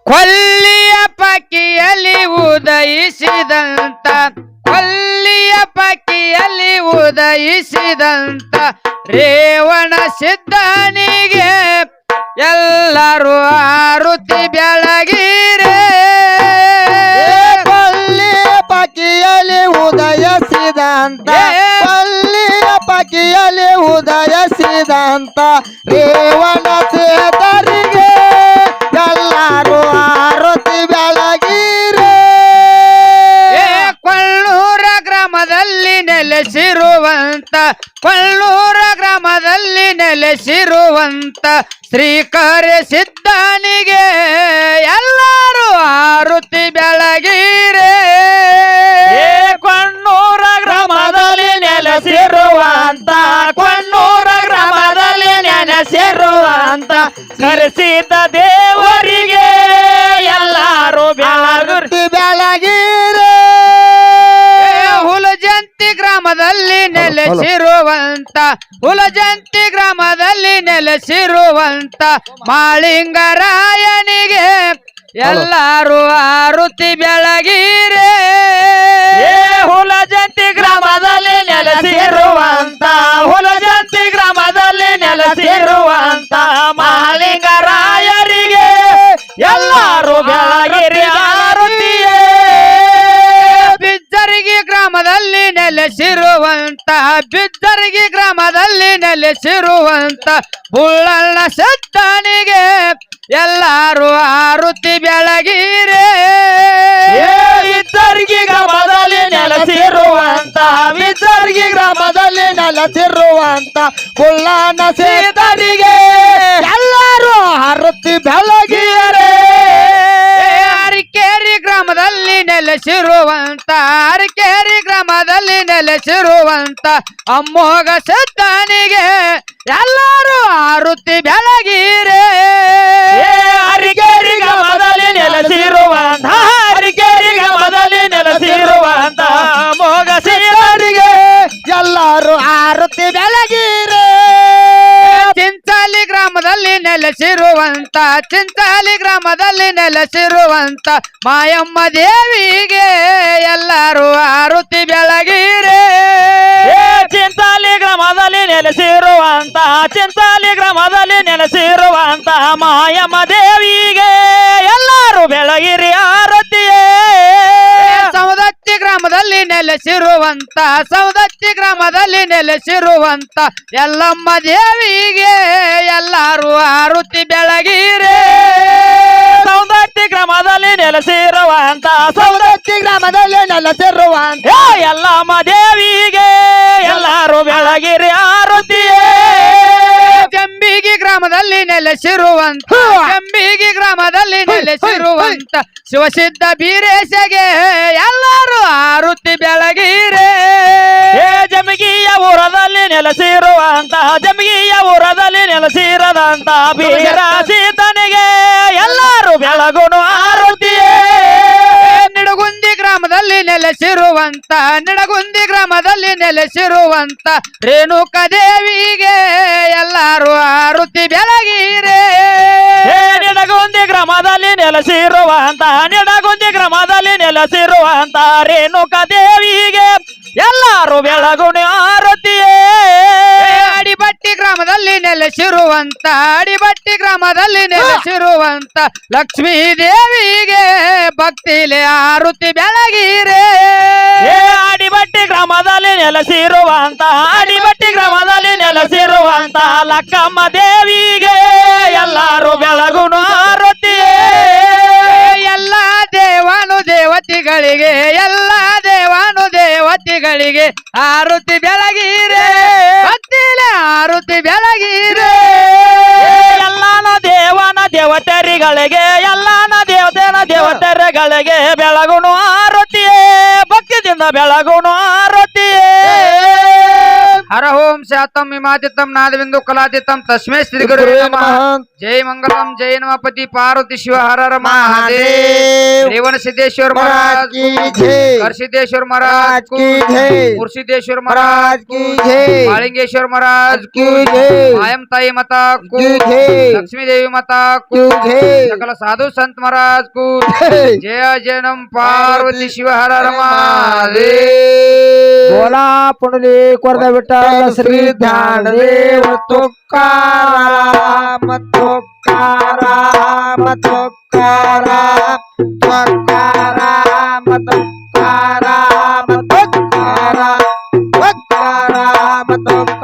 ಕೊಲ್ಲಿಯ ಪಕ್ಕಿಯಲ್ಲಿ ಉದಯಿಸಿದಂತ ಕೊಲ್ಲಿಯ ಪಕ್ಕಿಯಲ್ಲಿ ಉದಯಿಸಿದಂತ ರೇವಣ ಸಿದ್ಧನಿಗೆ ಎಲ್ಲರೂ ಆರುತಿ ಬೆಳಗಿರೆ ಕೊಲ್ಲಿಯ ಪಕ್ಕಿಯಲ್ಲಿ ಉದಯಿಸಿದಂತ ಕೊಲ್ಲಿಯ ಪಕ್ಕಿಯಲ್ಲಿ ಉದಯಿಸಿದಂತ ರೇವಣ ಸಿದ್ಧರಿಗೆ ಎಲ್ಲರೂ ಆರುತಿ ಬೆಳಗಿರೆ ಕೊಳ್ಳೂರ ಗ್ರಾಮದಲ್ಲಿ ನೆಲೆಸಿರುವಂತ ಕೊಳ್ಳೂರ ಗ್ರಾಮದಲ್ಲಿ ನೆಲೆಸಿರುವಂತ ಶ್ರೀಕರ ಸಿದ್ಧನಿಗೆ ಎಲ್ಲರೂ ಆರುತಿ ಬೆಳಗಿರೆ ಕೊಣ್ಣೂರ ಗ್ರಾಮದಲ್ಲಿ ನೆಲೆಸಿರುವಂತ ಕೊಣ್ಣೂರ ಗ್ರಾಮದಲ್ಲಿ ನೆಲೆಸಿರುವಂತ ಕರೆಸಿದ ದೇವರಿಗೆ ಎಲ್ಲರೂ ಬೆಳಗುತ್ತಿ ಬೆಳಗಿರೆ ಹುಲಜಂತಿ ಗ್ರಾಮದಲ್ಲಿ ನೆಲೆಸಿರುವಂತ ಹುಲಜಂತಿ ಗ್ರಾಮದಲ್ಲಿ ನೆಲೆಸಿರುವಂತ ಮಾಳಿಂಗರಾಯನಿಗೆ ಎಲ್ಲರೂ ಆರುತಿ ಬೆಳಗಿರೆ ಹುಲಜಂತಿ ಗ್ರಾಮದಲ್ಲಿ ನೆಲೆಸಿರುವಂತ ಹುಲಜಂತಿ ಗ್ರಾಮದಲ್ಲಿ ನೆಲೆಸಿರುವಂತ ಮಾಳಿಂಗರಾಯರಿಗೆ ಎಲ್ಲರೂ ಬೆಳಗಿರಿ ಆರುತಿಯೇ ಬಿಜ್ಜರ್ಗಿ ಗ್ರಾಮದಲ್ಲಿ ನೆಲೆಸಿರುವಂತ ಬಿಜ್ಜರ್ಗಿ ಗ್ರಾಮದಲ್ಲಿ ನೆಲೆಸಿರುವಂತ ಬುಳ್ಳಣ್ಣ ಸಿದ್ಧನಿಗೆ ಎಲ್ಲರೂ ಆರುತಿ ಬೆಳಗಿರೆ ವಿಸರ್ಗಿ ಗ್ರಾಮದಲ್ಲಿ ನೆಲೆಸಿರುವಂತ ವಿಸರ್ಗಿ ಗ್ರಾಮದಲ್ಲಿ ನೆಲೆಸಿರುವಂತ ಬುಳ್ಳಣ್ಣ ಸಿದ್ಧನಿಗೆ ಎಲ್ಲರೂ ಆರುತಿ ಬೆಳಗಿರೆ ಅರಕೇರಿ ಗ್ರಾಮದಲ್ಲಿ ನೆಲೆಸಿರುವಂತ ಅರಕೇರಿ ಗ್ರಾಮದಲ್ಲಿ ನೆಲೆಸಿರುವಂತ ಅಮ್ಮೋಗ ಸಿದ್ಧನಿಗೆ ಎಲ್ಲರೂ ಆರುತಿ ಬೆಳಗಿರೆ ಅರಕೇರಿ ಗ್ರಾಮದಲ್ಲಿ ನೆಲೆಸಿರುವಂತ ಅರಕೇರಿ ಗ್ರಾಮದಲ್ಲಿ ನೆಲೆಸಿರುವಂತ ಮೋಗ ಸಿದ್ಧನಿಗೆ ಎಲ್ಲರೂ ಆರುತಿ ಬೆಳಗಿರೆ ಚಿಂಚಾಲಿ ಗ್ರಾಮದಲ್ಲಿ ನೆಲೆಸಿರುವಂತ ಚಿಂಚಾಲಿ ಗ್ರಾಮದಲ್ಲಿ ನೆಲೆಸಿರುವಂತ ಮಾಯಮ್ಮ ದೇವಿಗೆ ಎಲ್ಲರೂ ಆರುತಿ ಬೆಳಗಿರೆ ಚಿಂತಾಲಿ ಗ್ರಾಮದಲ್ಲಿ ನೆಲೆಸಿರುವಂತ ಚಿಂತಾಲಿ ಗ್ರಾಮದಲ್ಲಿ ನೆಲೆಸಿರುವಂತ ಮಾಯಮ್ಮ ದೇವಿಗೆ ಎಲ್ಲರೂ ಬೆಳಗಿರಿ ಆರತಿಯೇ ಸೌದತ್ತಿ ಗ್ರಾಮದಲ್ಲಿ ನೆಲೆಸಿರುವಂತ ಸೌದತ್ತಿ ಗ್ರಾಮದಲ್ಲಿ ನೆಲೆಸಿರುವಂತ ಎಲ್ಲಮ್ಮ ದೇವಿಗೆ ಎಲ್ಲರೂ ಆರುತಿ ಬೆಳಗಿರೆ ಸೌದತ್ತಿ ಗ್ರಾಮದಲ್ಲಿ ನೆಲೆಸಿರುವಂತ ಸೌದತ್ತಿ ಗ್ರಾಮದಲ್ಲಿ ನೆಲೆಸಿರುವಂತ ಎಲ್ಲಮ್ಮ ದೇವಿಗೆ ಎಲ್ಲರೂ ಬೆಳಗಿರಿ ಆರತಿಯೇ ಜಂಬಿಗಿ ಗ್ರಾಮದಲ್ಲಿ ನೆಲೆಸಿರುವಂತ ಜಂಬಿಗಿ ಗ್ರಾಮದಲ್ಲಿ ನೆಲೆಸಿರುವಂತ ಶಿವಸಿದ್ಧ ಬೀರೇಶಗೆ ಎಲ್ಲರೂ ಆರುತಿ ಬೆಳಗಿರೆ ಜಮಗಿಯ ಊರದಲ್ಲಿ ನೆಲೆಸಿರುವಂತ ಜಮಗಿಯ ಊರದಲ್ಲಿ ನೆಲೆಸಿರದಂತ ಬೀರಾಸೀತನಿಗೆ ಎಲ್ಲರೂ ಬೆಳಗುನು ಆರುತಿಯೇ ನಿಡಗುಂದಿ ಗ್ರಾಮದಲ್ಲಿ ನೆಲೆಸಿರುವಂತ ನಿಡಗುಂದಿ ಗ್ರಾಮದಲ್ಲಿ ನೆಲೆಸಿರುವಂತ ರೇಣುಕಾ ದೇವಿಗೆ ಎಲ್ಲರೂ ಆರುತಿ ಬೆಳಗಿರೆ ನಿಡಗುಂದಿ ಗ್ರಾಮದಲ್ಲಿ ನೆಲೆಸಿರುವಂತ ನಿಡಗುಂದಿ ಗ್ರಾಮದಲ್ಲಿ ನೆಲೆಸಿರುವಂತ ರೇಣುಕಾ ದೇವಿಗೆ ಎಲ್ಲರೂ ಬೆಳಗುಣಿ ಆರತಿಯೇ ಅಡಿಬಟ್ಟಿ ಗ್ರಾಮದಲ್ಲಿ ನೆಲೆಸಿರುವಂತ ಅಡಿಬಟ್ಟಿ ಗ್ರಾಮದಲ್ಲಿ ನೆಲೆಸಿರುವಂತ ಲಕ್ಷ್ಮೀ ದೇವಿಗೆ ಭಕ್ತಿಲೆ ಆರುತಿ ಬೆಳಗಿರೆ ಅಡಿಬಟ್ಟಿ ಗ್ರಾಮದಲ್ಲಿ ನೆಲೆಸಿರುವಂತ ಅಡಿಬಟ್ಟಿ ಗ್ರಾಮದಲ್ಲಿ ನೆಲೆಸಿರುವಂತ ಲಕ್ಕಮ್ಮ ದೇವಿಗೆ ಎಲ್ಲರೂ ಬೆಳಗುನು ಆರತಿಯೇ ಎಲ್ಲ ದೇವಾನು ದೇವತೆಗಳಿಗೆ ಎಲ್ಲ ದೇವಾನು ದೇವತೆಗಳಿಗೆ ಆರುತಿ ಬೆಳಗಿರೆ ಭಕ್ತಿಲೆ ಆರುತಿ ಬೆಳಗಿರೆ ಎಲ್ಲಾನ ದೇವನ ದೇವತೆರಿಗಳಿಗೆ ಎಲ್ಲಾನ ದೇವತೆರಿಗೆ ಬೆಳಗುನು ಆರತಿಯೇ ಭಕ್ತಿಯಿಂದ ಬೆಳಗುನು ಆರತಿಯೇ ಹರ ಓಂ ख्यातम इमादितम नादबिंदु कलादितम तस्मै श्री गुरु नमः जय मंगलम जय नमपति पार्वती शिव हर हर महादेव रेवण सिद्धेश्वर महाराज की जय कर सिद्धेश्वर महाराज की जय मुर्शिदेश्वर महाराज की जय मालिंगेश्वर महाराज की जय मायम ताई माता को की जय लक्ष्मी देवी माता को की जय सकल साधु संत महाराज को जय जय नम पार्वती शिव हर हर महादेव बोला पुंडली कोरदा विठ्ठल श्री ध्यानदेव तुकाराम तुकाराम तुकाराम तुकाराम तुकाराम तुकाराम तुकाराम तुकाराम